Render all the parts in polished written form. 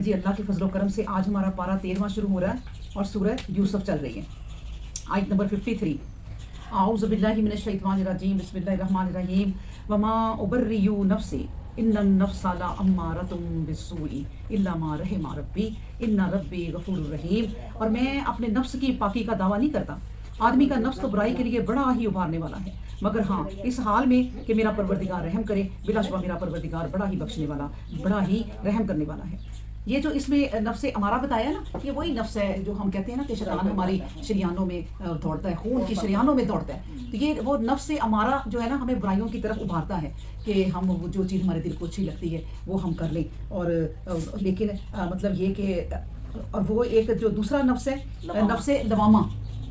جی اللہ کے فضل و کرم سے آج ہمارا پارہ 13واں شروع ہو رہا ہے اور سورہ یوسف چل رہی ہے. آیت نمبر 53. اعوذ باللہ من الشیطان الرجیم بسم اللہ الرحمن الرحیم. وما ابرئ نفسی ان النفس لامارۃ بالسوء الا ما رحم ربی ان ربی غفور رحیم. اور میں اپنے نفس کی پاکی کا دعویٰ نہیں کرتا. آدمی کا نفس تو برائی کے لیے بڑا ہی ابھارنے والا ہے، مگر ہاں اس حال میں کہ میرا پروردگار رحم کرے. بلا شبہ میرا پروردگار بڑا ہی بخشنے والا، بڑا ہی رحم کرنے والا ہے. یہ جو اس میں نفس امارہ بتایا نا، یہ وہی نفس ہے جو ہم کہتے ہیں نا کہ شیطان ہماری شریانوں میں دوڑتا ہے، خون کی شریانوں میں دوڑتا ہے. تو یہ وہ نفس امارہ جو ہے نا ہمیں برائیوں کی طرف ابھارتا ہے کہ ہم جو چیز ہمارے دل کو اچھی لگتی ہے وہ ہم کر لیں. اور لیکن مطلب یہ کہ اور وہ ایک جو دوسرا نفس ہے نفس لوامہ،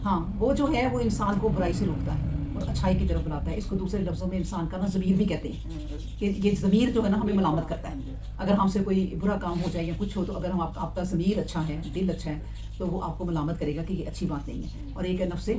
ہاں وہ جو ہے وہ انسان کو برائی سے روکتا ہے اور اچھائی کی طرف بلاتا ہے. اس کو دوسرے لفظوں میں انسان کا نا ضمیر بھی کہتے ہیں کہ یہ ضمیر جو ہے نا ہمیں ملامت کرتا ہے. اگر ہم سے کوئی برا کام ہو جائے یا کچھ ہو تو اگر ہم آپ کا ضمیر اچھا ہے، دل اچھا ہے، تو وہ آپ کو ملامت کرے گا کہ یہ اچھی بات نہیں ہے. اور ایک ہے نفس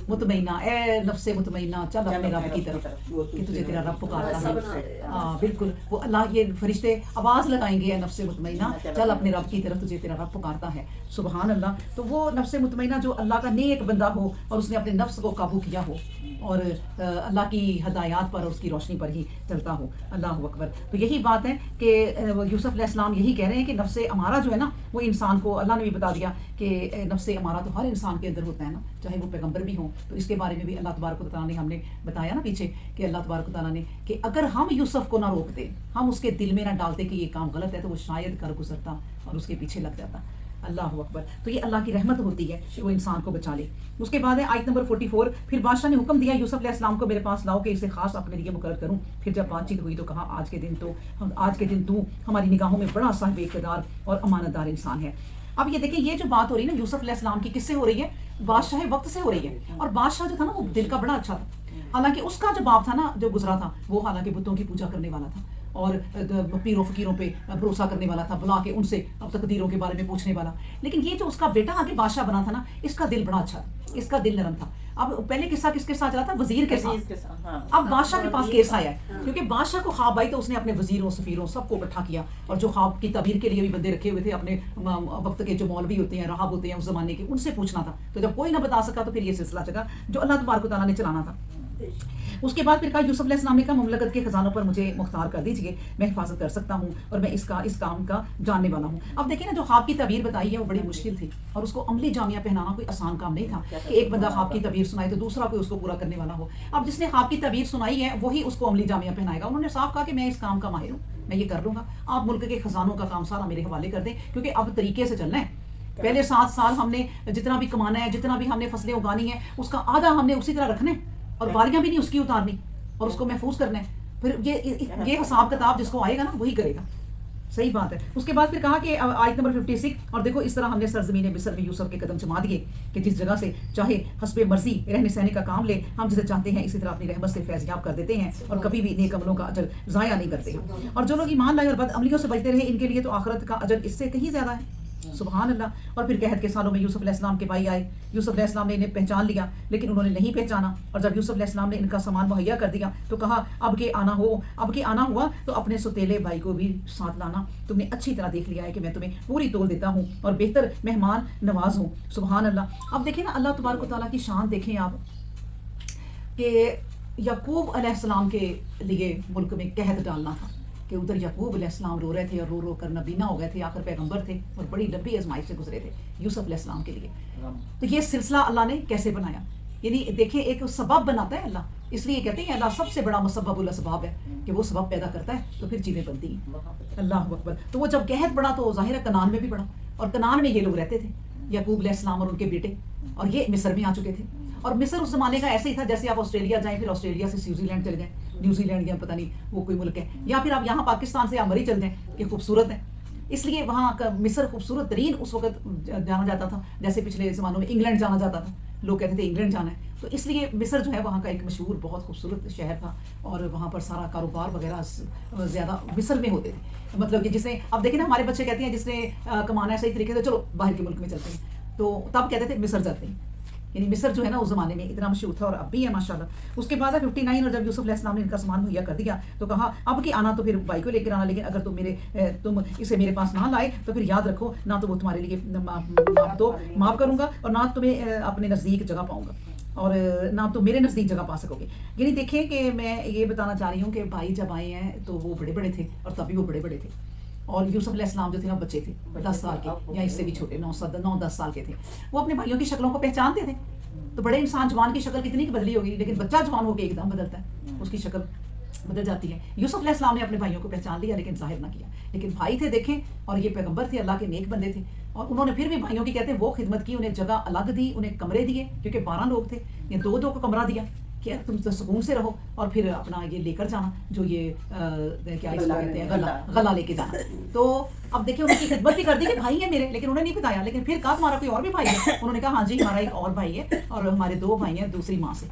مطمئنہ، اے نفس مطمئنہ چل اپنے رب کی طرف کہ تجھے تیرا رب پکارتا ہے. بالکل وہ اللہ، یہ فرشتے آواز لگائیں گے اے نفس مطمئنہ چل اپنے رب کی طرف تجھے تیرا رب پکارتا ہے. سبحان اللہ. تو وہ نفس مطمئنہ جو اللہ کا نیک بندہ ہو اور اس نے اپنے نفس کو قابو کیا ہو اور اللہ کی ہدایات پر اور اس کی روشنی پر ہی چلتا ہو. اللہ اکبر. تو یہی بات ہے کہ یوسف علیہ السلام یہی کہہ رہے ہیں کہ نفس امارہ جو ہے نا وہ انسان کو، اللہ نے بھی بتا دیا کہ نفس امارہ تو ہر انسان کے اندر ہوتا ہے نا، چاہے وہ پیغمبر بھی ہوں. تو اس کے بارے میں بھی اللہ تبارک و تعالیٰ نے، ہم نے بتایا نا پیچھے کہ اللہ تبارک و تعالیٰ نے کہ اگر ہم یوسف کو نہ روکتے، ہم اس کے دل میں نہ ڈالتے کہ یہ کام غلط ہے، تو وہ شاید کر گزرتا اور اس کے پیچھے لگ جاتا. اللہ اکبر. تو یہ اللہ کی رحمت ہوتی ہے کہ وہ انسان کو بچا لے. اس کے بعد ہے آیت نمبر 44. پھر بادشاہ نے حکم دیا یوسف علیہ السلام کو میرے پاس لاؤ کہ اسے خاص اپنے لیے مقرر کروں. پھر جب بات چیت ہوئی تو کہا آج کے دن تو ہماری نگاہوں میں بڑا صاحب اقتدار اور امانت دار انسان ہے. اب یہ دیکھیں، یہ جو بات ہو رہی ہے نا یوسف علیہ السلام کی، کس سے ہو رہی ہے؟ بادشاہ وقت سے ہو رہی ہے. اور بادشاہ جو تھا نا وہ دل کا بڑا اچھا تھا. حالانکہ اس کا جو باپ تھا نا جو گزرا تھا وہ حالانکہ بتوں کی پوجا کرنے والا تھا اور پیروں فقیروں پہ بھروسہ کرنے والا تھا، بلا کے ان سے اب تقدیروں کے بارے میں پوچھنے والا. لیکن یہ جو اس کا بیٹا آگے بادشاہ بنا تھا نا، اس کا دل بڑا اچھا تھا، اس کا دل نرم تھا. اب پہلے قصہ کس کے ساتھ چلا تھا؟ وزیر کے ساتھ. اب بادشاہ کے پاس کیس آیا ہے کیونکہ بادشاہ کو خواب آئی تو اس نے اپنے وزیروں سفیروں سب کو اکٹھا کیا اور جو خواب کی تعبیر کے لیے بھی بندے رکھے ہوئے تھے اپنے وقت کے جو مولوی ہوتے ہیں، راہب ہوتے ہیں اس زمانے کے، ان سے پوچھنا تھا. تو جب کوئی نہ بتا سکا تو پھر یہ سلسلہ چلا جو اللہ تبارک و تعالیٰ نے چلانا تھا. اس کے بعد پھر کہا یوسف علیہ السلام نے کہا مملکت کے خزانوں پر مجھے مختار کر دیجئے، میں حفاظت کر سکتا ہوں اور میں اس کام کا جاننے والا ہوں. اب دیکھیں نا جو خواب کی تعبیر بتائی ہے وہ بڑی مشکل تھی اور اس کو عملی جامعہ پہنانا کوئی آسان کام نہیں تھا کہ ایک بندہ خواب کی تعبیر سنائے تو دوسرا کوئی اس کو پورا کرنے والا ہو. اب جس نے خواب کی تعبیر سنائی ہے وہی اس کو عملی جامعہ پہنائے گا. انہوں نے صاف کہا کہ میں اس کام کا ماہر ہوں، میں یہ کر لوں گا، آپ ملک کے خزانوں کا کام سارا میرے حوالے کر دیں کیونکہ اب طریقے سے چلنا ہے. پہلے 7 سال ہم نے جتنا بھی کمانا ہے، جتنا بھی ہم نے فصلیں اگانی ہیں، اس کا آدھا ہم نے اسی طرح رکھنا ہے اور باریاں بھی نہیں اس کی اتارنی اور اس کو محفوظ کرنا ہے. پھر یہ حساب کتاب جس کو آئے گا نا وہی کرے گا. صحیح بات ہے. اس کے بعد پھر کہا کہ آیت نمبر 56. اور دیکھو اس طرح ہم نے سرزمین مصر میں یوسف کے قدم جما دیے کہ جس جگہ سے چاہے حسب مرضی رہنے سہنے کا کام لے، ہم جسے چاہتے ہیں اسی طرح اپنی رحمت سے فیضیاب کر دیتے ہیں اور کبھی بھی نیک عملوں کا اجر ضائع نہیں کرتے. اور جو لوگ ایمان لائے اور بد عملیوں سے بچتے رہے ان کے لیے تو آخرت کا اجر اس سے کہیں زیادہ ہے. سبحان اللہ. اور پھر قحط کے سالوں میں یوسف علیہ السلام کے بھائی آئے. یوسف علیہ السلام نے انہیں پہچان لیا لیکن انہوں نے نہیں پہچانا. اور جب یوسف علیہ السلام نے ان کا سامان مہیا کر دیا تو کہا اب کہ آنا ہوا تو اپنے سوتیلے بھائی کو بھی ساتھ لانا. تم نے اچھی طرح دیکھ لیا ہے کہ میں تمہیں پوری تول دیتا ہوں اور بہتر مہمان نواز ہوں. سبحان اللہ. اب دیکھیں نا اللہ تبارک و تعالیٰ کی شان دیکھیں آپ کہ یعقوب علیہ السلام کے لیے ملک میں قحط ڈالنا تھا کہ ادھر یعقوب علیہ السلام رو رہے تھے اور رو کر نبینا ہو گئے تھے، آخر پیغمبر تھے اور بڑی لمبی آزمائش سے گزرے تھے یوسف علیہ السلام کے لیے. تو یہ سلسلہ اللہ نے کیسے بنایا؟ یعنی دیکھیں ایک سبب بناتا ہے اللہ. اس لیے کہتے ہیں اللہ سب سے بڑا مسبب الاسباب ہے کہ وہ سبب پیدا کرتا ہے تو پھر چیزیں بنتی ہیں. اللہ اکبر. تو وہ جب قحط بڑھا تو ظاہر ہے کنعان میں بھی بڑھا اور کنعان میں یہ لوگ رہتے تھے یعقوب علیہ السلام اور ان کے بیٹے، اور یہ مصر میں آ چکے تھے. اور مصر اس زمانے کا ایسے ہی تھا جیسے آپ آسٹریلیا جائیں پھر آسٹریلیا سے سوئٹزر لینڈ چلے جائیں، نیوزی لینڈ یا پتہ نہیں وہ کوئی ملک ہے، یا پھر آپ یہاں پاکستان سے امری چل جائیں. یہ خوبصورت ہے اس لیے وہاں کا مصر خوبصورت ترین اس وقت جانا جاتا تھا. جیسے پچھلے زمانوں میں انگلینڈ جانا جاتا تھا، لوگ کہتے تھے انگلینڈ جانا ہے. تو اس لیے مصر جو ہے وہاں کا ایک مشہور بہت خوبصورت شہر تھا اور وہاں پر سارا کاروبار وغیرہ زیادہ مصر میں ہوتے تھے. مطلب کہ جس نے اب دیکھیں نا ہمارے بچے کہتے ہیں جس نے کمانا ہے صحیح طریقے سے چلو باہر کے ملک میں چلتے ہیں، تو تب کہتے تھے مصر جاتے ہیں. یعنی مصر جو ہے نا اس زمانے میں اتنا مشہور تھا اور اب بھی ہے ماشاءاللہ۔ اس کے بعد 59 اور جب یوسف علیہ السلام نے ان کا سامان مہیا کر دیا تو کہا اب کہ آنا تو پھر بھائی کو لے کر آنا، لیکن اگر تم اسے میرے پاس نہ لائے تو پھر یاد رکھو نہ تو وہ تمہارے لیے معاف کروں گا اور نہ تمہیں اپنے نزدیک جگہ پاؤں گا اور نہ تو میرے نزدیک جگہ پا سکو گے۔ یعنی دیکھیں کہ میں یہ بتانا چاہ رہی ہوں کہ بھائی جب آئے ہیں تو وہ بڑے بڑے تھے اور تبھی وہ بڑے بڑے تھے، اور یوسف علیہ السلام جو تھے نا بچے تھے 10 سال کے یا اس سے بھی چھوٹے 9-10 سال کے تھے، وہ اپنے بھائیوں کی شکلوں کو پہچانتے تھے۔ تو بڑے انسان جوان کی شکل کتنی کی بدلی ہوگی، لیکن بچہ جوان ہو کے ایک دم بدلتا ہے، اس کی شکل بدل جاتی ہے۔ یوسف علیہ السلام نے اپنے بھائیوں کو پہچان لیا لیکن ظاہر نہ کیا، لیکن بھائی تھے دیکھیں، اور یہ پیغمبر تھے، اللہ کے نیک بندے تھے، اور انہوں نے پھر بھی بھائیوں کی کہتے ہیں وہ خدمت کی، انہیں جگہ الگ دی، انہیں کمرے دیے، کیونکہ 12 لوگ تھے، یہ 2 کو کمرہ دیا کہ تم تو سکون سے رہو، اور پھر اپنا یہ لے کر جانا جو یہ کیا اس کو کہتے ہیں غلہ لے کے جانا۔ تو اب دیکھیں ان کی خدمت بھی کر دی کہ بھائی ہے میرے، لیکن انہوں نے نہیں بتایا، لیکن پھر کہا تمہارا کوئی اور بھی بھائی ہے؟ انہوں نے کہا ہاں جی ہمارا ایک اور بھائی ہے، اور ہمارے 2 بھائی ہیں دوسری ماں سے،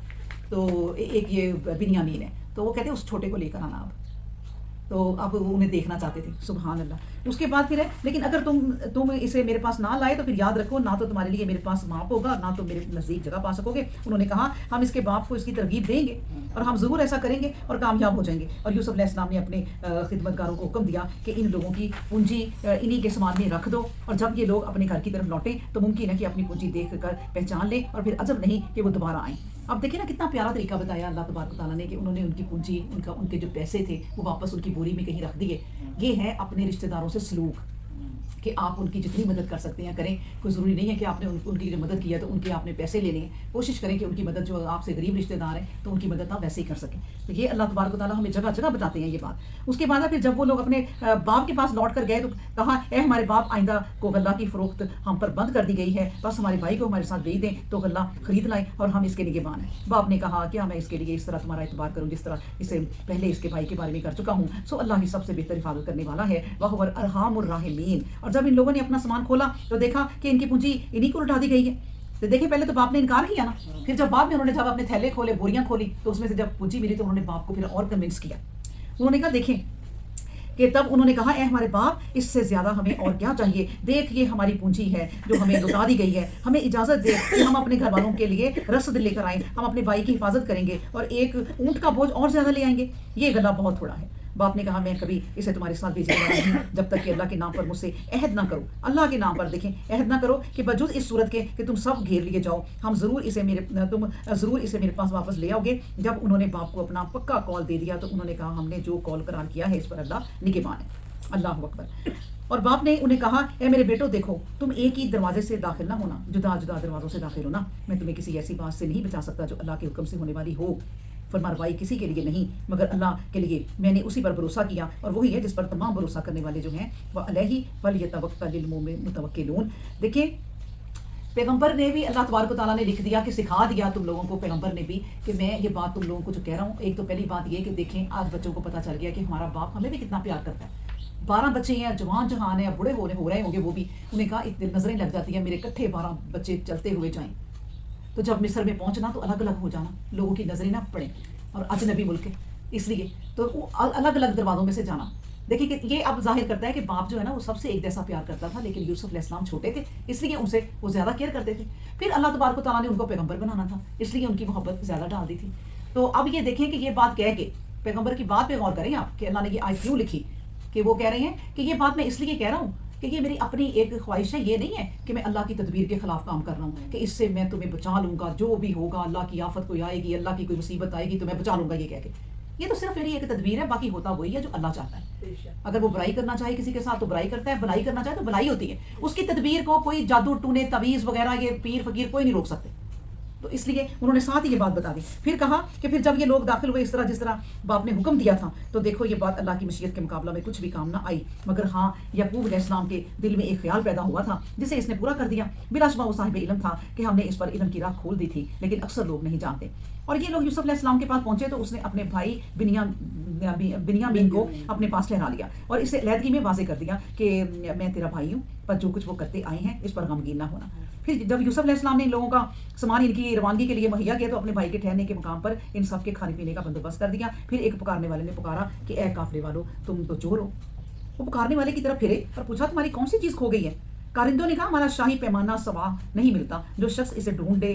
تو ایک یہ بنیامین ہے، تو وہ کہتے ہیں اس چھوٹے کو لے کر آنا اب۔ تو اب انہیں دیکھنا چاہتے تھے، سبحان اللہ۔ اس کے بعد پھر ہے لیکن اگر تم اسے میرے پاس نہ لائے تو پھر یاد رکھو نہ تو تمہارے لیے میرے پاس معاف ہوگا، نہ تو میرے نزدیک جگہ پا سکو گے۔ انہوں نے کہا ہم اس کے باپ کو اس کی ترغیب دیں گے اور ہم ضرور ایسا کریں گے اور کامیاب ہو جائیں گے۔ اور یوسف علیہ السلام نے اپنے خدمت گاروں کو حکم دیا کہ ان لوگوں کی پونجی انہی کے سامان میں رکھ دو، اور جب یہ لوگ اپنے گھر کی طرف لوٹیں تو ممکن ہے کہ اپنی پونجی دیکھ کر پہچان لیں، اور پھر عجب نہیں کہ وہ دوبارہ آئیں۔ اب دیکھیں نا کتنا پیارا طریقہ بتایا اللہ تبارک و تعالیٰ نے کہ انہوں نے ان کی پونجی ان کے جو پیسے تھے وہ واپس ان کی بوری میں کہیں رکھ دیے۔ یہ ہے اپنے رشتہ داروں سے سلوک کہ آپ ان کی جتنی مدد کر سکتے ہیں کریں، کوئی ضروری نہیں ہے کہ آپ نے ان کی جو مدد کی ہے تو ان کے آپ نے پیسے لینے ہیں، کوشش کریں کہ ان کی مدد جو آپ سے غریب رشتہ دار ہیں تو ان کی مدد آپ ویسے ہی کر سکیں۔ تو یہ اللہ تبارک و تعالیٰ ہمیں جگہ جگہ بتاتے ہیں یہ بات۔ اس کے بعد پھر جب وہ لوگ اپنے باپ کے پاس لوٹ کر گئے تو کہا اے ہمارے باپ آئندہ کو غلہ کی فروخت ہم پر بند کر دی گئی ہے، بس ہمارے بھائی کو ہمارے ساتھ بھیج دیں تو غلہ خرید لائیں اور ہم اس کے نگہبان ہیں۔ باپ نے کہا کیا میں اس کے لیے اس طرح تمہارا اعتبار کروں جس طرح اسے پہلے اس کے بھائی کے بارے میں کر چکا ہوں؟ سو اللہ ہی سب سے بہتر حفاظت کرنے والا ہے، وہو ارحم الراحمین۔ اور جب ان لوگوں نے اپنا سامان کھولا تو دیکھا کہ ان کی پونجی انہی کو لٹا دی گئی ہے۔ تو دیکھیں پہلے تو باپ نے انکار کیا نا، پھر جب بعد میں انہوں نے جب اپنے تھیلے کھولے، بوریاں کھولی تو اس میں سے جب پونجی ملی تو انہوں نے باپ کو پھر اور کنونس کیا۔ انہوں نے کہا دیکھیں کہ تب انہوں نے کہا اے ہمارے باپ اس سے زیادہ ہمیں اور کیا چاہیے، دیکھ یہ ہماری پونجی ہے جو ہمیں لٹا دی گئی ہے، ہمیں اجازت دے کہ ہم اپنے گھر والوں کے لیے رسد لے کر آئیں، ہم اپنے بھائی کی حفاظت کریں گے اور ایک اونٹ کا بوجھ اور زیادہ لے آئیں گے، یہ غلہ بہت تھوڑا ہے۔ باپ نے کہا میں کبھی اسے تمہارے ساتھ بھیجنے والا نہیں جب تک کہ اللہ کے نام پر مجھ سے عہد نہ کرو، اللہ کے نام پر دیکھیں عہد نہ کرو کہ بجز اس صورت کے کہ تم سب گھیر لیے جاؤ تم ضرور اسے میرے پاس واپس لے آؤ گے۔ جب انہوں نے باپ کو اپنا پکا کال دے دیا تو انہوں نے کہا ہم نے جو کال قرار کیا ہے اس پر اللہ نگہبان ہے، اللہ اکبر۔ اور باپ نے انہیں کہا اے میرے بیٹو دیکھو تم ایک ہی دروازے سے داخل نہ ہونا، جدا جدا دروازوں سے داخل ہونا، میں تمہیں کسی ایسی بات سے نہیں بچا سکتا جو اللہ کے حکم سے ہونے والی ہو، فرما روائی کسی کے لیے نہیں مگر اللہ کے لیے، میں نے اسی پر بھروسہ کیا اور وہی ہے جس پر تمام بھروسہ کرنے والے جو ہیں وہ علیہ فلیتوکل المتوکلون۔ دیکھیں پیغمبر نے بھی اللہ تبارک و تعالیٰ نے لکھ دیا کہ سکھا دیا تم لوگوں کو، پیغمبر نے بھی کہ میں یہ بات تم لوگوں کو جو کہہ رہا ہوں، ایک تو پہلی بات یہ کہ دیکھیں آج بچوں کو پتہ چل گیا کہ ہمارا باپ ہمیں بھی کتنا پیار کرتا ہے۔ 12 بچے ہیں، جوان جہان ہیں، بوڑھے ہو رہے ہوں گے وہ بھی، انہیں کہا نظریں لگ جاتی ہیں میرے کٹھے 12 بچے چلتے ہوئے جائیں، تو جب مصر میں پہنچنا تو الگ الگ ہو جانا، لوگوں کی نظریں نہ پڑیں، اور اجنبی ملک ہے اس لیے تو الگ الگ دروازوں میں سے جانا۔ دیکھیں کہ یہ اب ظاہر کرتا ہے کہ باپ جو ہے نا وہ سب سے ایک جیسا پیار کرتا تھا، لیکن یوسف علیہ السلام چھوٹے تھے اس لیے ان سے وہ زیادہ کیئر کرتے تھے۔ پھر اللہ تبارک و تعالیٰ نے ان کو پیغمبر بنانا تھا اس لیے ان کی محبت زیادہ ڈال دی تھی۔ تو اب یہ دیکھیں کہ یہ بات کہہ کے پیغمبر کی بات پہ غور کریں آپ کہ اللہ نے یہ آیت کیوں لکھی، کہ وہ کہہ رہے ہیں کہ یہ بات میں اس لیے کہہ رہا ہوں کہ یہ میری اپنی ایک خواہش ہے، یہ نہیں ہے کہ میں اللہ کی تدبیر کے خلاف کام کر رہا ہوں کہ اس سے میں تمہیں بچا لوں گا، جو بھی ہوگا اللہ کی آفت کوئی آئے گی، اللہ کی کوئی مصیبت آئے گی تو میں بچا لوں گا، یہ کہہ کے یہ تو صرف میری ایک تدبیر ہے، باقی ہوتا وہی ہے جو اللہ چاہتا ہے۔ اگر وہ برائی کرنا چاہے کسی کے ساتھ تو برائی کرتا ہے، بھلائی کرنا چاہے تو بھلائی ہوتی ہے، اس کی تدبیر کو کوئی جادو ٹونے تعویذ وغیرہ یہ پیر فقیر کوئی نہیں روک سکتے۔ تو اس لیے انہوں نے ساتھ ہی یہ بات بتا دی۔ پھر کہا کہ پھر جب یہ لوگ داخل ہوئے اس طرح جس طرح باپ نے حکم دیا تھا تو دیکھو یہ بات اللہ کی مشیت کے مقابلہ میں کچھ بھی کام نہ آئی، مگر ہاں یعقوب علیہ السلام کے دل میں ایک خیال پیدا ہوا تھا جسے اس نے پورا کر دیا۔ بلا شبہ وہ صاحب علم تھا کہ ہم نے اس پر علم کی راہ کھول دی تھی، لیکن اکثر لوگ نہیں جانتے۔ اور یہ لوگ یوسف علیہ السلام کے پاس پہنچے تو اس نے اپنے بھائی بنیامین کو اپنے پاس ٹھہرا لیا اور اسے علیحدگی میں واضح کر دیا کہ میں تیرا بھائی ہوں، پر جو کچھ وہ کرتے آئے ہیں اس پر غمگین نہ ہونا۔ پھر جب یوسف علیہ السلام نے ان لوگوں کا سامان ان کی روانگی کے لیے مہیا کیا تو اپنے بھائی کے ٹھہرنے کے مقام پر ان سب کے کھانے پینے کا بندوبست کر دیا۔ پھر ایک پکارنے والے نے پکارا کہ اے قافلے والو تم تو چور ہو۔ وہ پکارنے والے کی طرف پھرے اور پوچھا تمہاری کون سی چیز کھو گئی ہے؟ کارندوں نے کہا ہمارا شاہی پیمانہ سوا نہیں ملتا، جو شخص اسے ڈھونڈے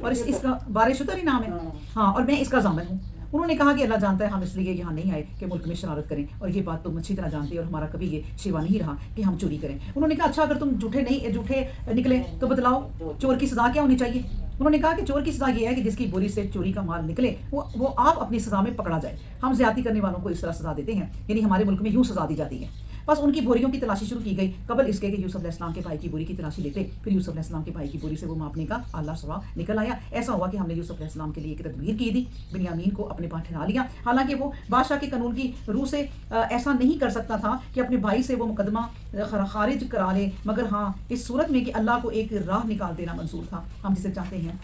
اور اس کا بار شتر انعام ہے ہاں، اور میں اس کا ضامن ہوں۔ انہوں نے کہا کہ اللہ جانتا ہے ہم اس لیے یہاں نہیں آئے کہ ملک میں شرارت کریں، اور یہ بات تم اچھی طرح جانتے اور ہمارا کبھی یہ شیوا نہیں رہا کہ ہم چوری کریں۔ انہوں نے کہا اچھا اگر تم جھوٹے نکلے تو بتلاؤ چور کی سزا کیا ہونی چاہیے؟ انہوں نے کہا کہ چور کی سزا یہ ہے کہ جس کی بوری سے چوری کا مال نکلے وہ آپ اپنی سزا میں پکڑا جائے۔ ہم زیادتی کرنے والوں کو اس طرح سزا دیتے ہیں، یعنی ہمارے ملک میں یوں سزا دی جاتی ہے۔ بس ان کی بوریوں کی تلاشی شروع کی گئی قبل اس کے کہ یوسف علیہ السلام کے بھائی کی بوری کی تلاشی لیتے، پھر یوسف علیہ السلام کے بھائی کی بوری سے وہ ماپنے کا آلہ سوا نکل آیا۔ ایسا ہوا کہ ہم نے یوسف علیہ السلام کے لیے ایک تدبیر کی تھی، بنیامین کو اپنے پاس ٹھہرا لیا، حالانکہ وہ بادشاہ کے قانون کی روح سے ایسا نہیں کر سکتا تھا کہ اپنے بھائی سے وہ مقدمہ خارج کرا لے، مگر ہاں اس صورت میں کہ اللہ کو ایک راہ نکال دینا منظور تھا۔ ہم جسے چاہتے ہیں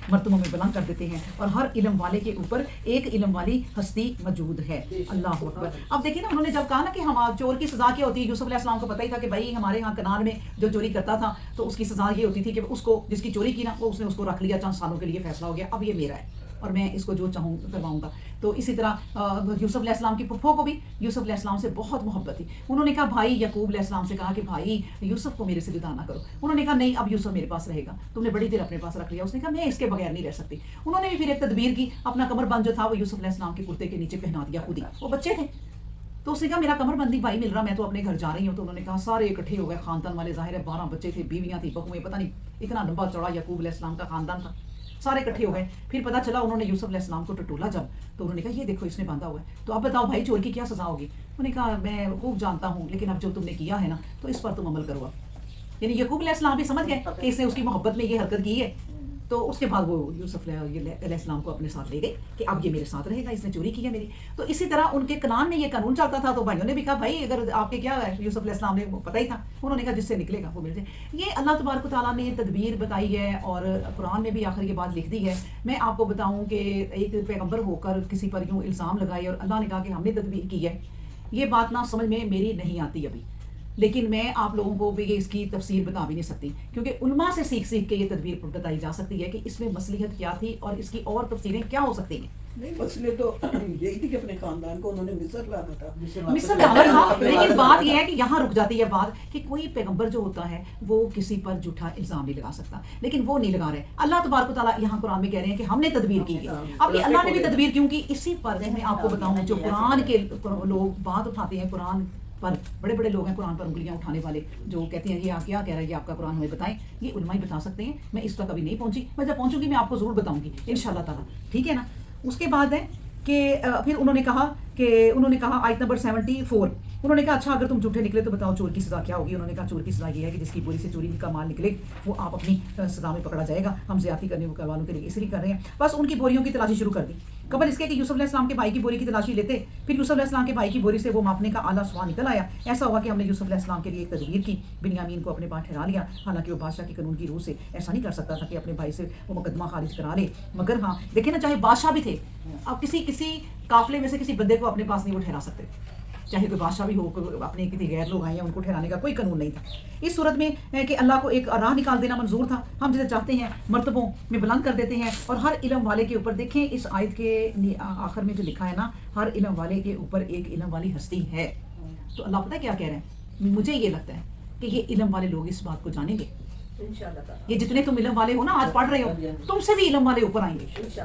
مرتبوں میں بلند کر دیتے ہیں، اور ہر علم والے کے اوپر ایک علم والی ہستی موجود ہے۔ اللہ اکبر۔ اب دیکھیں نا، انہوں نے جب کہا نا کہ ہم چور کی سزا کیا ہوتی ہے، یوسف علیہ السلام کو پتہ ہی تھا کہ بھائی ہمارے ہاں کنعان میں جو چوری کرتا تھا تو اس کی سزا یہ ہوتی تھی کہ اس کو جس کی چوری کی نا اس نے اس کو رکھ لیا، چند سالوں کے لیے فیصلہ ہو گیا اب یہ میرا ہے اور میں اس کو جو چاہوں کرواؤں گا۔ تو اسی طرح یوسف علیہ السلام کی پھپھو کو بھی یوسف علیہ السلام سے بہت محبت تھی۔ انہوں نے کہا بھائی یعقوب علیہ السلام سے کہا کہ بھائی یوسف کو میرے سے جدا نہ کرو۔ انہوں نے کہا نہیں، اب یوسف میرے پاس رہے گا، تم نے بڑی دیر اپنے پاس رکھ لیا۔ اس نے کہا میں اس کے بغیر نہیں رہ سکتی۔ انہوں نے بھی پھر ایک تدبیر کی، اپنا کمر بند جو تھا وہ یوسف علیہ السلام کے کرتے کے نیچے پہنا دیا خود ہی، وہ بچے تھے تو اس نے کہا میرا کمر بندی بھائی مل رہا، میں تو اپنے گھر جا رہی ہوں۔ تو انہوں نے کہا سارے اکٹھے ہو گئے خاندان والے، ظاہر ہے 12 بچے تھے، بیویاں تھیں، بہویں، پتہ نہیں اتنا لمبا چوڑا یعقوب علیہ السلام کا خاندان تھا، سارے اکٹھے ہو گئے۔ پھر پتہ چلا انہوں نے یوسف علیہ السلام کو ٹٹولا جب، تو انہوں نے کہا یہ دیکھو اس نے باندھا ہوا ہے، تو اب بتاؤ بھائی چور کی کیا سزا ہوگی؟ انہوں نے کہا میں خوب جانتا ہوں، لیکن اب جو تم نے کیا ہے نا تو اس پر تم عمل کرو۔ یعنی یعقوب علیہ السلام بھی سمجھ گئے کہ اس نے اس کی محبت میں یہ حرکت کی ہے، تو اس کے بعد وہ یوسف علیہ السلام کو اپنے ساتھ لے گئے کہ اب یہ میرے ساتھ رہے گا، اس نے چوری کی ہے میری۔ تو اسی طرح ان کے کنعان میں یہ قانون چلتا تھا، تو بھائیوں نے بھی کہا بھائی اگر آپ کے کیا ہے، یوسف علیہ السلام نے پتہ ہی تھا، انہوں نے کہا جس سے نکلے گا وہ مل جائے۔ یہ اللہ تبارک و تعالیٰ نے تدبیر بتائی ہے، اور قرآن میں بھی آخر یہ بات لکھ دی ہے۔ میں آپ کو بتاؤں کہ ایک پیغمبر ہو کر کسی پر یوں الزام لگائے اور اللہ نے کہا کہ ہم نے تدبیر کی ہے، یہ بات نہ سمجھ میں میری نہیں آتی ابھی، لیکن میں آپ لوگوں کو بھی اس کی تفسیر بتا بھی نہیں سکتی، کیونکہ علماء سے سیکھ کے یہ تدبیر بتائی جا سکتی ہے کہ اس میں مصلحت کیا تھی اور اس کی اور تفسیریں کیا ہو سکتی ہیں۔ نہیں مسئلے تو یہی تھی کہ اپنے خاندان کو انہوں نے مصر لانا تھا، مصر لانا تھا، لیکن بات یہ ہے کہ یہاں رک جاتی ہے بات کہ کوئی پیغمبر جو ہوتا ہے وہ کسی پر جھوٹا الزام نہیں لگا سکتا، لیکن وہ نہیں لگا رہے۔ اللہ تبارک و تعالیٰ یہاں قرآن میں کہہ رہے ہیں کہ ہم نے تدبیر کی ہے۔ اب یہ اللہ نے بھی تدبیر کیوں کی، اسی پر میں آپ کو بتاؤں، جو قرآن کے لوگ بات اٹھاتے ہیں، قرآن پر بڑے بڑے لوگ ہیں قرآن پر انگلیاں اٹھانے والے، جو کہتے ہیں یہ آپ کیا کہہ رہا ہے، یہ آپ کا قرآن ہمیں بتائیں، یہ علماء ہی بتا سکتے ہیں۔ میں اس تک ابھی نہیں پہنچی، میں جب پہنچوں گی میں آپ کو ضرور بتاؤں گی انشاءاللہ تعالیٰ، ٹھیک ہے نا۔ اس کے بعد ہے کہ پھر انہوں نے کہا آیت نمبر 74، انہوں نے کہا اچھا اگر تم جھوٹے نکلے تو بتاؤ چور کی سزا کیا ہوگی؟ انہوں نے کہا چور کی سزا یہ ہے کہ جس کی بوری سے چوری کا مال نکلے وہ آپ اپنی سزا میں پکڑا جائے گا۔ ہم زیادتی کرنے والوں کے لیے اس لیے کر رہے ہیں۔ بس ان کی بوریوں کی تلاشی شروع کر دی قبل اس کے کہ یوسف علیہ السلام کے بھائی کی بوری کی تلاشی لیتے، پھر یوسف علیہ السلام کے بھائی کی بوری سے وہ ماپنے کا آلہ سوا نکل آیا۔ ایسا ہوا کہ ہم نے یوسف علیہ السلام کے لیے ایک تدبیر کی، بنیامین کو اپنے پاس ٹھہرا لیا، حالانکہ وہ بادشاہ کے قانون کی روح سے ایسا نہیں کر سکتا تھا کہ اپنے بھائی سے وہ مقدمہ خارج کرا لے، مگر ہاں دیکھیں نا، چاہے بادشاہ بھی تھے، اب کسی قافلے میں سے کسی بندے کو اپنے پاس نہیں وہ ٹھہرا سکتے، چاہے کوئی بادشاہ بھی ہو، اپنے کسی غیر لوگ آئے ہیں ان کو ٹھہرانے کا کوئی قانون نہیں تھا۔ اس صورت میں کہ اللہ کو ایک راہ نکال دینا منظور تھا، ہم جسے چاہتے ہیں مرتبوں میں بلند کر دیتے ہیں، اور ہر علم والے کے اوپر دیکھیں اس آیت کے آخر میں جو لکھا ہے نا، ہر علم والے کے اوپر ایک علم والی ہستی ہے۔ تو اللہ پتہ کیا کہہ رہے ہیں؟ مجھے یہ لگتا ہے کہ یہ علم والے لوگ اس بات کو جانیں گے، یہ جتنے تم علم والے ہو نا آج پڑھ رہے ہو، تم سے بھی علم والے اوپر آئیں گے،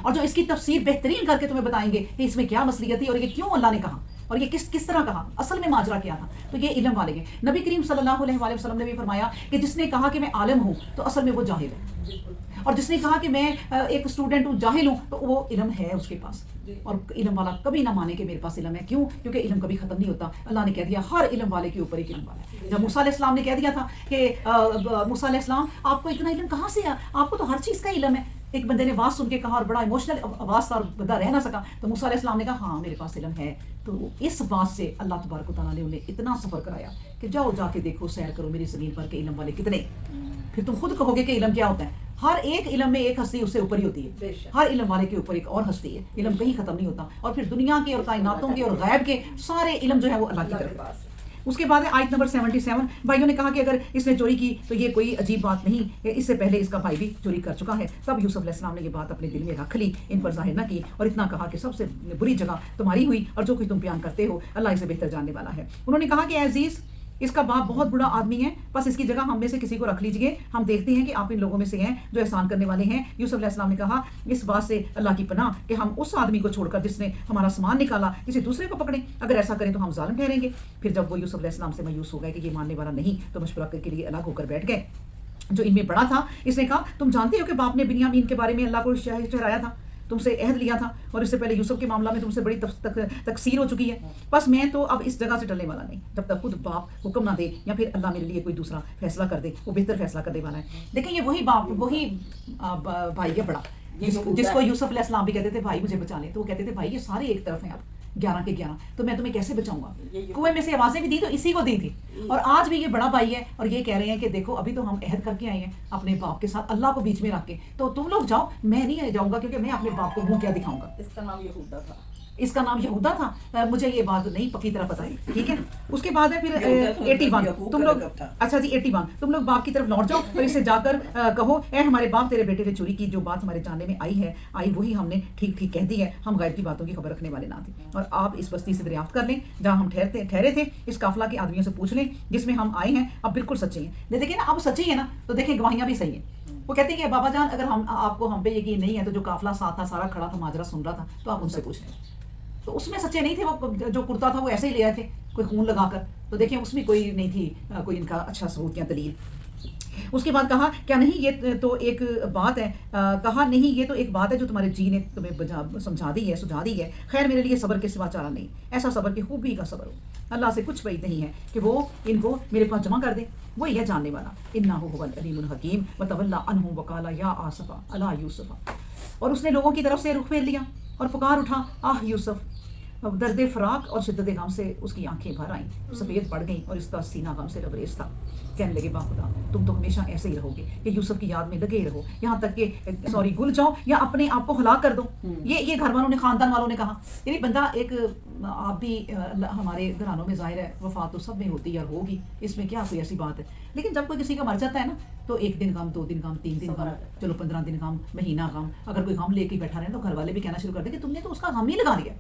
اور جو اس کی تفسیر بہترین کر کے تمہیں بتائیں گے کہ اس میں کیا مصلحت تھی اور یہ کیوں اللہ نے کہا اور یہ کس طرح کہا، اصل میں ماجرا کیا تھا، تو یہ علم والے ہیں۔ نبی کریم صلی اللہ علیہ وآلہ وسلم نے بھی فرمایا کہ جس نے کہا کہ میں عالم ہوں تو اصل میں وہ جاہل ہے، اور جس نے کہا کہ میں ایک اسٹوڈنٹ ہوں، جاہل ہوں، تو وہ علم ہے اس کے پاس۔ اور علم والا کبھی نہ مانے کہ میرے پاس علم ہے، کیوں؟ کیونکہ علم کبھی ختم نہیں ہوتا۔ اللہ نے کہہ دیا ہر علم والے کے اوپر ایک علم والا ہے۔ جب موسیٰ علیہ السلام نے کہہ دیا تھا کہ موسیٰ علیہ السلام آپ کو اتنا علم کہاں سے ہے، آپ کو تو ہر چیز کا علم ہے، ایک بندے نے آواز سن کے کہا اور بڑا ایموشنل آواز تھا اور بندہ رہ نہ سکا، تو موسیٰ علیہ السلام نے کہا ہاں میرے پاس علم ہے۔ تو اس بات سے اللہ تبارک و تعالیٰ نے انہیں اتنا سفر کرایا کہ جاؤ جا کے دیکھو، سیر کرو میری زمین پر کہ علم والے کتنے، پھر تم خود کہو گے کہ علم کیا ہوتا ہے۔ ہر ایک علم میں ایک ہستی اس سے اوپر ہی ہوتی ہے، ہر علم والے کے اوپر ایک اور ہستی ہے، علم کہیں ختم نہیں ہوتا۔ اور پھر دنیا کے اور کائناتوں کے اور غیب کے سارے علم جو ہے وہ اللہ کی طرف ہے۔ اس کے بعد ہے آیت نمبر 77، بھائیوں نے کہا کہ اگر اس نے چوری کی تو یہ کوئی عجیب بات نہیں، اس سے پہلے اس کا بھائی بھی چوری کر چکا ہے۔ تب یوسف علیہ السلام نے یہ بات اپنے دل میں رکھ لی، ان پر ظاہر نہ کی، اور اتنا کہا کہ سب سے بری جگہ تمہاری ہوئی اور جو کچھ تم بیان کرتے ہو اللہ اسے بہتر جاننے والا ہے۔ انہوں نے کہا کہ اے عزیز اس کا باپ بہت بڑا آدمی ہے، بس اس کی جگہ ہم میں سے کسی کو رکھ لیجئے، ہم دیکھتے ہیں کہ آپ ان لوگوں میں سے ہیں جو احسان کرنے والے ہیں۔ یوسف علیہ السلام نے کہا اس بات سے اللہ کی پناہ کہ ہم اس آدمی کو چھوڑ کر جس نے ہمارا سامان نکالا کسی دوسرے کو پکڑیں، اگر ایسا کریں تو ہم ظالم ٹھہریں گے۔ پھر جب وہ یوسف علیہ السلام سے مایوس ہو گئے کہ یہ ماننے والا نہیں، تو مشورہ کر کے لیے الگ ہو کر بیٹھ گئے۔ جو ان میں بڑا تھا اس نے کہا تم جانتے ہو کہ باپ نے بنیامین کے بارے میں اللہ کو شاہد ٹھہرایا تھا، تم سے عہد لیا تھا، اور اس سے پہلے یوسف کے معاملہ میں تم سے بڑی تقصیر ہو چکی ہے، بس میں تو اب اس جگہ سے ٹلنے والا نہیں جب تک خود باپ حکم نہ دے یا پھر اللہ میرے لیے کوئی دوسرا فیصلہ کر دے، وہ بہتر فیصلہ کرنے والا ہے۔ دیکھیں یہ وہی باپ، وہی بھائی ہے بڑا، جس کو یوسف علیہ السلام بھی کہتے تھے بھائی مجھے بچا لے، تو وہ کہتے تھے بھائی یہ سارے ایک طرف ہیں، اب 11 کے 11 تو میں تمہیں کیسے بچاؤں گا، کنویں میں سے آوازیں بھی دی تو اسی کو دی تھی، اور آج بھی یہ بڑا بھائی ہے اور یہ کہہ رہے ہیں کہ دیکھو ابھی تو ہم عہد کر کے آئے ہیں اپنے باپ کے ساتھ اللہ کو بیچ میں رکھ کے، تو تم لوگ جاؤ، میں نہیں جاؤں گا کیونکہ میں اپنے باپ کو منہ کیا دکھاؤں گا۔ اس کا نام یہودا تھا، اس کا نام یہودا تھا، مجھے یہ بات نہیں پکی طرح پتہ ہے، ٹھیک ہے۔ اس کے بعد ہے پھر 81 تم لوگ، اچھا جی 81 تم لوگ باپ کی طرف لوٹ جاؤ اور اس سے جا کر کہو اے ہمارے باپ تیرے بیٹے نے چوری کی، جو بات ہمارے جاننے میں آئی وہی ہم نے ٹھیک ٹھیک کہہ دی ہے، ہم غیر کی باتوں کی خبر رکھنے والے نہ تھے، اور آپ اس بستی سے دریافت کر لیں جہاں ہم ٹھہرے تھے، اس قافلہ کے آدمیوں سے پوچھ لیں جس میں ہم آئے ہیں اب بالکل سچے ہیں۔ دیکھیں نا اب سچے ہیں نا تو دیکھیں گواہیاں بھی صحیح ہیں۔ وہ کہتے ہیں کہ بابا جان اگر آپ کو ہم پہ یقین نہیں ہے تو جو قافلہ ساتھ تھا سارا کھڑا تھا ماجرا سن رہا تھا تو آپ ان سے پوچھ لیں، تو اس میں سچے نہیں تھے، وہ جو کرتا تھا وہ ایسے ہی لے آئے تھے کوئی خون لگا کر، تو دیکھیں اس میں کوئی نہیں تھی کوئی ان کا اچھا ثبوت یا دلیل۔ اس کے بعد کہا کیا نہیں یہ تو ایک بات ہے، کہا نہیں یہ تو ایک بات ہے جو تمہارے جی نے تمہیں سمجھا دی ہے سجھا دی ہے، خیر میرے لیے صبر کے سوا چارہ نہیں، ایسا صبر کہ خوبی کا صبر ہو، اللہ سے کچھ بعید نہیں ہے کہ وہ ان کو میرے پاس جمع کر دے، وہی ہے جاننے والا، انہ هو العلیم الحکیم وتولی عنہم وقال یا آسفا علی یوسف، اور اس نے لوگوں کی طرف سے رخ پھیر لیا اور پکار اٹھا آہ یوسف، درد فراق اور شدت غم سے اس کی آنکھیں بھر آئیں، سفید پڑ گئیں اور اس کا سینہ غم سے لبریز تھا، کہنے لگے با خدا تم تو ہمیشہ ایسے ہی رہو گے کہ یوسف کی یاد میں لگے رہو یہاں تک کہ گل جاؤ یا اپنے آپ کو ہلاک کر دو۔ یہ گھر والوں نے خاندان والوں نے کہا، یعنی بندہ ایک آپ بھی ہمارے گھرانوں میں ظاہر ہے وفات تو سب میں ہوتی ہے اور ہوگی، اس میں کیا کوئی ایسی بات ہے، لیکن جب کوئی کسی کا مر جاتا ہے نا تو 1 دن غم 2 دن غم 3 دن غم چلو 15 دن غم مہینہ غم، اگر کوئی غم لے کے بیٹھا رہے تو گھر والے بھی کہنا شروع کر دیں کہ تم نے تو اس کا غم ہی لگا دیا،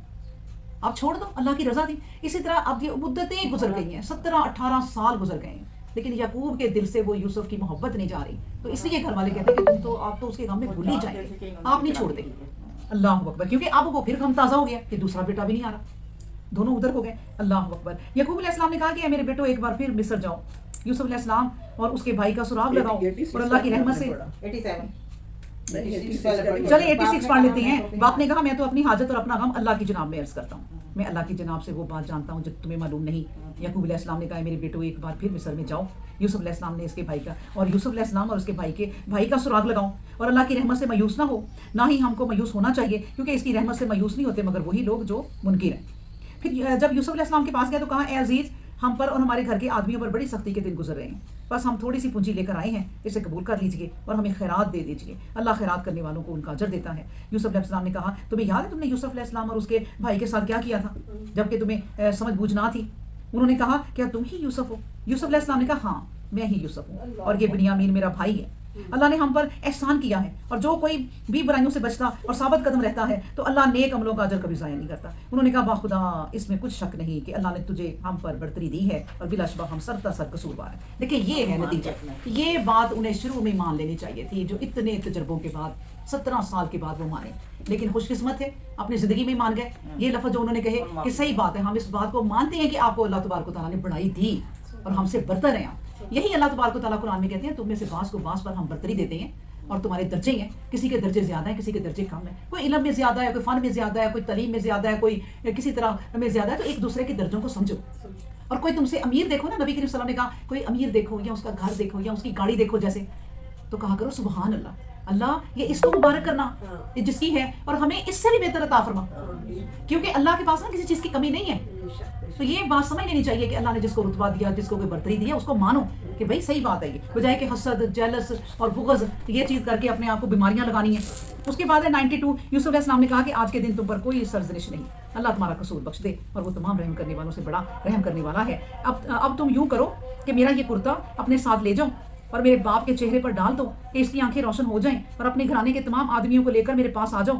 آپ چھوڑ دو اللہ کی رضا دی۔ اسی طرح اب یہ مدتیں گزر گئی ہیں، 17-18 سال گزر گئے ہیں، لیکن یعقوب کے دل سے وہ یوسف کی محبت نہیں جا رہی، تو اس لیے گھر والے کہتے ہیں کہ آپ تو اس کے غم میں بھول ہی جائیں گے، آپ نہیں چھوڑ دیں گے۔ اللہ اکبر، کیونکہ اب وہ پھر غم تازہ ہو گیا کہ دوسرا بیٹا بھی نہیں آ رہا، دونوں ادھر ہو گئے۔ اللہ اکبر۔ یعقوب علیہ السلام نے کہا کہ اے میرے بیٹو ایک بار پھر مصر جاؤ، یوسف علیہ السلام اور اس کے بھائی کا سراغ لگاؤ اور اللہ کی رحمت سے، 87 چلے 86 پڑھ لیتے ہیں۔ باپ نے کہا میں تو اپنی حاجت اور اپنا غم اللہ کی جناب میں عرض کرتا ہوں، میں اللہ کی جناب سے وہ بات جانتا ہوں جو تمہیں معلوم نہیں۔ یعقوب علیہ السلام نے کہا میرے بیٹو ایک بار پھر مصر میں جاؤ، یوسف علیہ السلام نے اس کے بھائی کا اور یوسف علیہ السلام اور اس کے بھائی کا سراغ لگاؤ اور اللہ کی رحمت سے مایوس نہ ہو، نہ ہی ہم کو مایوس ہونا چاہیے کیونکہ اس کی رحمت سے مایوس نہیں ہوتے مگر وہی لوگ جو منکر ہیں۔ پھر جب یوسف علیہ السلام کے پاس گیا تو کہا اے عزیز ہم پر اور ہمارے گھر کے آدمیوں پر بڑی سختی کے دن گزر رہے ہیں، بس ہم تھوڑی سی پونجی لے کر آئے ہیں، اسے قبول کر لیجئے اور ہمیں خیرات دے دیجئے، اللہ خیرات کرنے والوں کو ان کا اجر دیتا ہے۔ یوسف علیہ السلام نے کہا تمہیں یاد ہے تم نے یوسف علیہ السلام اور اس کے بھائی کے ساتھ کیا کیا تھا جبکہ تمہیں سمجھ بوجھ نہ تھی؟ انہوں نے کہا کیا تم ہی یوسف ہو؟ یوسف علیہ السلام نے کہا ہاں میں ہی یوسف ہوں اور یہ بنیامین میرا بھائی ہے، اللہ نے ہم پر احسان کیا ہے اور جو کوئی بھی برائیوں سے بچتا اور ثابت قدم رہتا ہے تو اللہ نیک عملوں کا اجر کبھی ضائع نہیں کرتا۔ انہوں نے کہا باخدا اس میں کچھ شک نہیں کہ اللہ نے تجھے ہم پر برتری دی ہے اور بلا شبہ ہم سر تا سر قصوروار ہیں۔ دیکھیں یہ ہے نتیجہ، یہ بات انہیں شروع میں مان لینی چاہیے تھی جو اتنے تجربوں کے بعد 17 سال کے بعد وہ مانے، لیکن خوش قسمت ہے اپنی زندگی میں مان گئے۔ یہ لفظ جو انہوں نے کہے کہ صحیح بات ہے، ہم اس بات کو مانتے ہیں کہ آپ کو اللہ تبارک و تعالیٰ نے بڑائی دی اور ہم سے برتر ہیں، یہی اللہ تبارک و تعالیٰ قرآن میں کہتے ہیں تم میں سے بعض کو بعض پر ہم برتری دیتے ہیں اور تمہارے درجے ہیں، کسی کے درجے زیادہ ہیں کسی کے درجے کم ہیں، کوئی علم میں زیادہ ہے، کوئی فن میں زیادہ ہے، کوئی تعلیم میں زیادہ ہے، کوئی کسی طرح میں زیادہ ہے، تو ایک دوسرے کے درجوں کو سمجھو۔ اور کوئی تم سے امیر دیکھو نا، نبی کریم صلی اللہ علیہ وسلم نے کہا کوئی امیر دیکھو یا اس کا گھر دیکھو یا اس کی گاڑی دیکھو جیسے، تو کہا کرو سبحان اللہ، اللہ یہ اس کو مبارک کرنا یہ جس کی ہے اور ہمیں اس سے بھی بہتر عطا فرما، کیونکہ اللہ کے پاس نا کسی چیز کی کمی نہیں ہے۔ تو یہ بات سمجھ لینی چاہیے کہ اللہ نے جس کو رتبہ دیا، جس کو کوئی برتری دی ہے، اس کو مانو کہ بھائی صحیح بات ہے، یہ بجائے کہ حسد، جیلس اور بغض یہ چیز کر کے اپنے آپ کو بیماریاں لگانی ہیں۔ اس کے بعد ہے 92، یوسف علیہ السلام نے کہا کہ آج کے دن تم پر کوئی سرزنش نہیں، اللہ تمہارا قصور بخش دے اور وہ تمام رحم کرنے والوں سے بڑا رحم کرنے والا ہے۔ اب تم یوں کرو کہ میرا یہ کرتا اپنے ساتھ لے جاؤ اور میرے باپ کے چہرے پر ڈال دو کہ اس کی آنکھیں روشن ہو جائیں اور اپنے گھرانے کے تمام آدمیوں کو لے کر میرے پاس آ جاؤ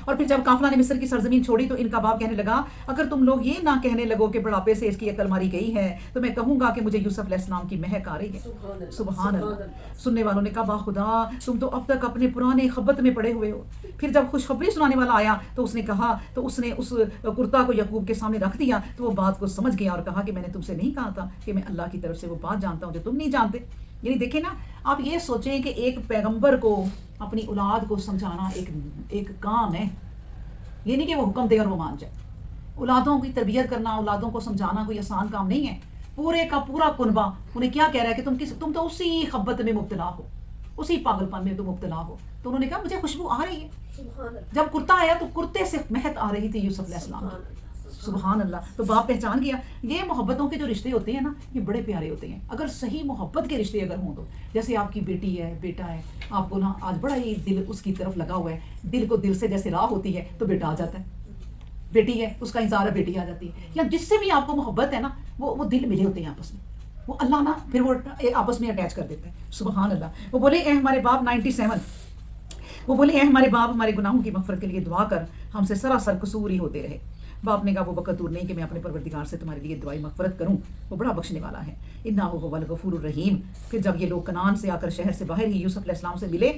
اور پھر جب قافلہ نے مصر کی سرزمین چھوڑی تو ان کا باپ کہنے لگا اگر تم لوگ یہ نہ کہنے لگو کہ بڑھاپے سے اس کی عقل ماری گئی ہے تو میں کہوں گا کہ مجھے یوسف علیہ السلام کی مہک آ رہی ہے. سبحان اللہ. سننے والوں نے کہا باخدا تم تو اب تک اپنے پرانے خبت میں پڑے ہوئے ہو. پھر جب خوشخبری سنانے والا آیا تو اس نے کہا تو اس نے اس کرتا کو یعقوب کے سامنے رکھ دیا تو وہ بات کو سمجھ گیا اور کہا کہ میں نے تم سے نہیں کہا تھا کہ میں اللہ کی طرف سے وہ بات جانتا ہوں جو تم نہیں جانتے. یعنی دیکھیں نا آپ یہ سوچیں کہ ایک پیغمبر کو اپنی اولاد کو سمجھانا ایک کام ہے. یہ نہیں کہ وہ حکم دے اور وہ مان جائے. اولادوں کی تربیت کرنا اولادوں کو سمجھانا کوئی آسان کام نہیں ہے. پورے کا پورا کنبہ انہیں کیا کہہ رہا ہے کہ تم تو اسی خبت میں مبتلا ہو, اسی پاگل پن میں تم مبتلا ہو. تو انہوں نے کہا مجھے خوشبو آ رہی ہے. جب کرتا آیا تو کرتے سے مہک آ رہی تھی یوسف علیہ السلام کی. سبحان اللہ. تو باپ پہچان گیا. یہ محبتوں کے جو رشتے ہوتے ہیں نا یہ بڑے پیارے ہوتے ہیں. اگر صحیح محبت کے رشتے اگر ہوں تو جیسے آپ کی بیٹی ہے بیٹا ہے, آپ کو نا آج بڑا ہی دل اس کی طرف لگا ہوا ہے, دل کو دل سے جیسے راہ ہوتی ہے تو بیٹا آ جاتا ہے, بیٹی ہے اس کا انتظار ہے بیٹی آ جاتی ہے, یا جس سے بھی آپ کو محبت ہے نا وہ دل ملے ہوتے ہیں آپس میں, وہ اللہ نا پھر وہ آپس میں اٹیچ کر دیتا ہے. سبحان اللہ. وہ بولے اے ہمارے باپ 97 وہ بولے اے ہمارے باپ ہمارے گناہوں کی مغفرت کے لیے دعا کر, ہم سے سراسر قصور ہی ہوتے رہے. باپ نے کہا وہ وقت دور نہیں کہ میں اپنے پروردگار سے تمہارے لیے دعائی مغفرت کروں, وہ بڑا بخشنے والا ہے. انہ هو الغفور الرحیم. پھر جب یہ لوگ کنعان سے آ کر شہر سے باہر ہی یوسف علیہ السلام سے ملے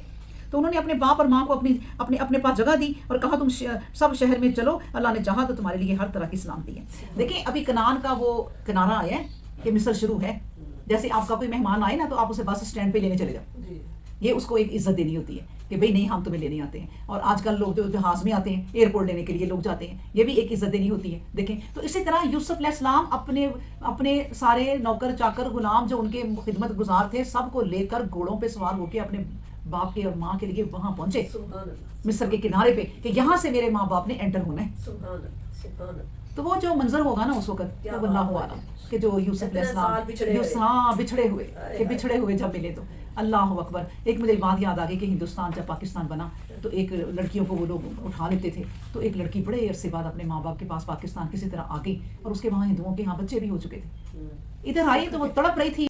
تو انہوں نے اپنے باپ اور ماں کو اپنے پاس جگہ دی اور کہا تم سب شہر میں چلو, اللہ نے چاہا تو تمہارے لیے ہر طرح کی سلامتی ہے. دیکھیں ابھی کنعان کا وہ کنارہ آیا ہے کہ مصر شروع ہے. جیسے آپ کا کوئی مہمان آئے نا تو آپ اسے بس اسٹینڈ پہ لینے چلے جاؤ, یہ اس کو ایک عزت دینی ہوتی ہے کہ بھئی نہیں ہم تمہیں لینے آتے ہیں. اور آج کل لوگ جو جہاز میں آتے ہیں ایئرپورٹ لینے کے لیے لوگ جاتے ہیں, یہ بھی ایک عزت دینی ہوتی ہے. دیکھیں تو اسی طرح یوسف علیہ السلام اپنے سارے نوکر چاکر غلام جو ان کے خدمت گزار تھے سب کو لے کر گھوڑوں پہ سوار ہو کے اپنے باپ کے اور ماں کے لیے وہاں پہنچے مصر کے کنارے پہ کہ یہاں سے میرے ماں باپ نے انٹر ہونا ہے. تو وہ جو منظر ہوگا نا اس وقت تو اللہ عالم کہ جو یوسف علیہ السلام بچھڑے ہوئے جب ملے تو اللہ اکبر. ایک مجھے بات یاد آ گئی کہ ہندوستان جب پاکستان بنا تو ایک لڑکیوں کو وہ لوگ اٹھا لیتے تھے, تو ایک لڑکی بڑے عرصے بعد اپنے ماں باپ کے پاس پاکستان کسی طرح آ گئی اور اس کے وہاں ہندوؤں کے یہاں بچے بھی ہو چکے تھے. ادھر آئی تو وہ تڑپ رہی تھی